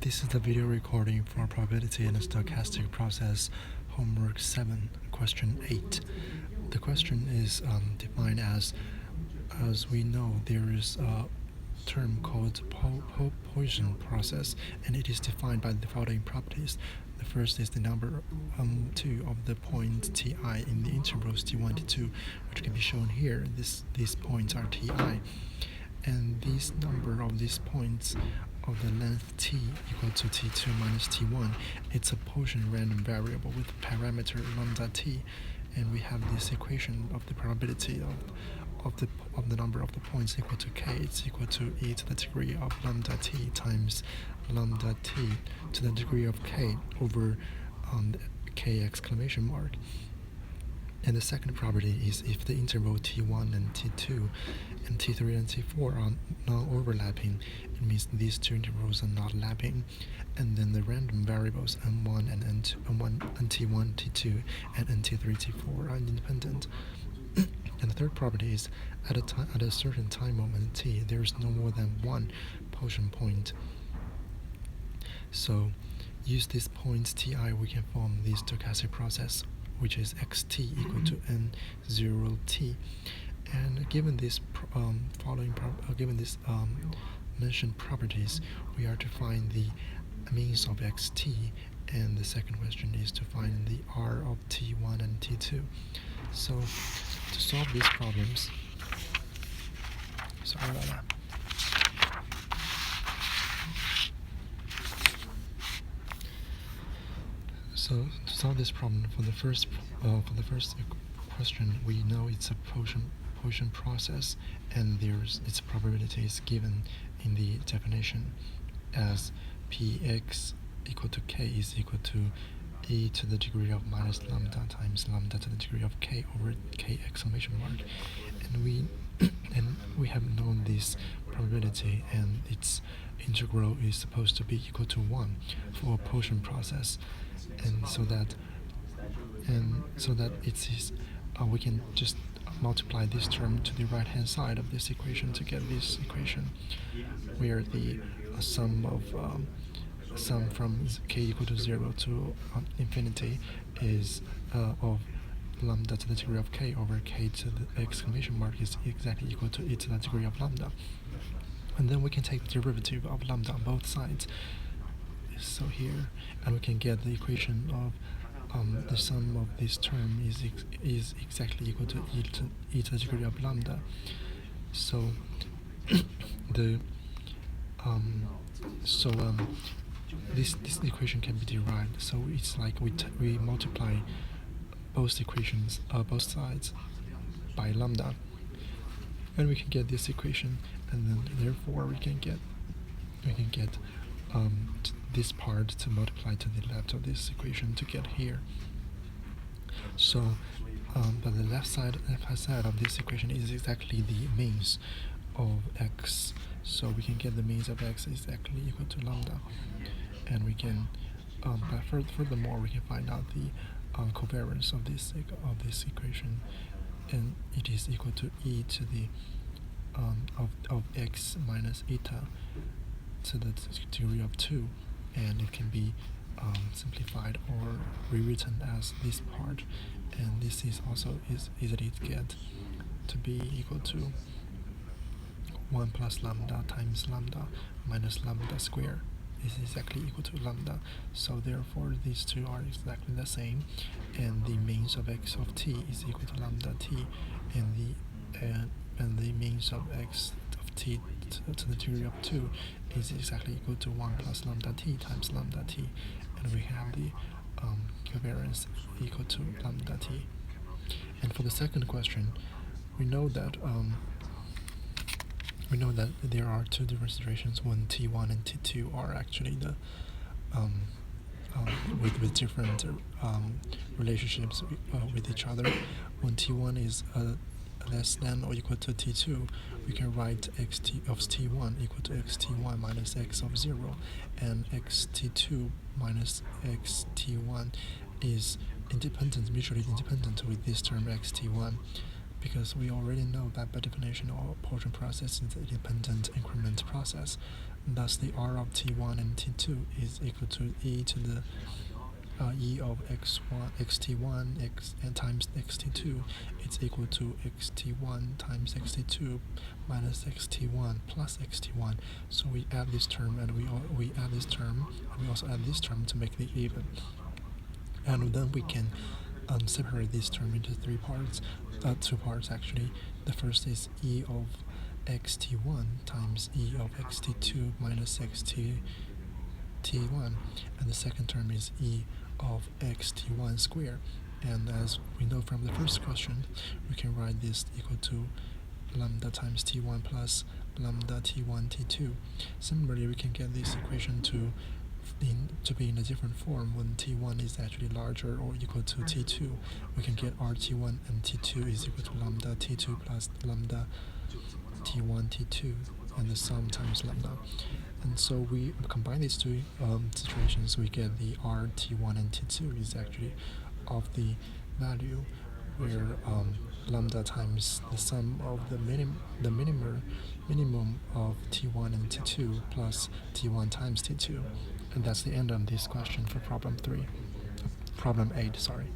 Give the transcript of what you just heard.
This is the video recording for probability in a stochastic process, homework 7, question 8. The question is defined as we know, there is a term called Poisson process, and it is defined by the following properties. The first is the number 2 of the points ti in the intervals t1 to 2, which can be shown here. These points are ti, and this number of these points of the length t equal to t2 minus t1. It's a Poisson random variable with parameter lambda t, and we have this equation of the probability of the number of the points equal to k. It's equal to e to the degree of lambda t times lambda t to the degree of k over k exclamation mark. And the second property is if the interval t1 and t2 and t3 and t4 are non-overlapping, it means these two intervals are not lapping. And then the random variables n1 and nt1, t2, and nt3, t4 are independent. And the third property is at a certain time moment t, there is no more than one Poisson point. So use these points ti, we can form this stochastic process, which is xt equal to n0t. And given this mentioned properties, we are to find the means of xt, and the second question is to find the r of t1 and t2. So to solve these problems, sorry about that. So to solve this problem, for the first question, we know it's a Poisson process, and its probability is given in the definition as px equal to k is equal to e to the degree of minus lambda times lambda to the degree of k over k exclamation mark. And we have known this probability, and its integral is supposed to be equal to 1 for a Poisson process. And so that we can just multiply this term to the right hand side of this equation to get this equation, where the sum from k equal to 0 to infinity is of lambda to the degree of k over k to the exclamation mark is exactly equal to e to the degree of lambda. And then we can take the derivative of lambda on both sides, so here, and we can get the equation of the sum of this term is exactly equal to e to the degree of lambda. So this equation can be derived. So it's like we multiply both equations, both sides, by lambda, and we can get this equation, and then therefore we can get this part to multiply to the left of this equation to get here. So but the left hand side of this equation is exactly the means of x, so we can get the means of x is exactly equal to lambda, and we can but furthermore we can find out the covariance of this equation, and it is equal to e to the of x minus eta to the degree of 2, and it can be simplified or rewritten as this part, and this is also easily get to be equal to 1 plus lambda times lambda minus lambda square is exactly equal to lambda. So therefore these two are exactly the same, and the means of x of t is equal to lambda t, and the means of x of t to the degree of 2 is exactly equal to 1 plus lambda t times lambda t, and we have the covariance equal to lambda t. And for the second question, we know that there are two different situations when t1 and t2 are actually the with different relationships with each other. When t1 is less than or equal to t2, we can write xt of t1 equal to xt1 minus x of 0, and xt2 minus xt1 is mutually independent with this term xt1, because we already know that by definition our Poisson process is an independent increment process. Thus, the R of T1 and T2 is equal to e to the e of x1, xt1 x and times xt2. It's equal to xt1 times xt2 minus xt1 plus xt1. So we add this term and we add this term and we also add this term to make it even. And then we can separate this term into two parts actually. The first is e of xt1 times e of xt2 minus xt1, and the second term is e of xt1 squared. And as we know from the first question, we can write this equal to lambda times t1 plus lambda t1 t2. Similarly, we can get this equation to be in a different form when t1 is actually larger or equal to t2. We can get rt1 and t2 is equal to lambda t2 plus lambda t1 t2, and the sum times lambda. And so we combine these two situations, we get the r t1 and t2 is actually of the value where lambda times the sum of the minimum of t1 and t2 plus t1 times t2. And that's the end of this question for problem 8, sorry.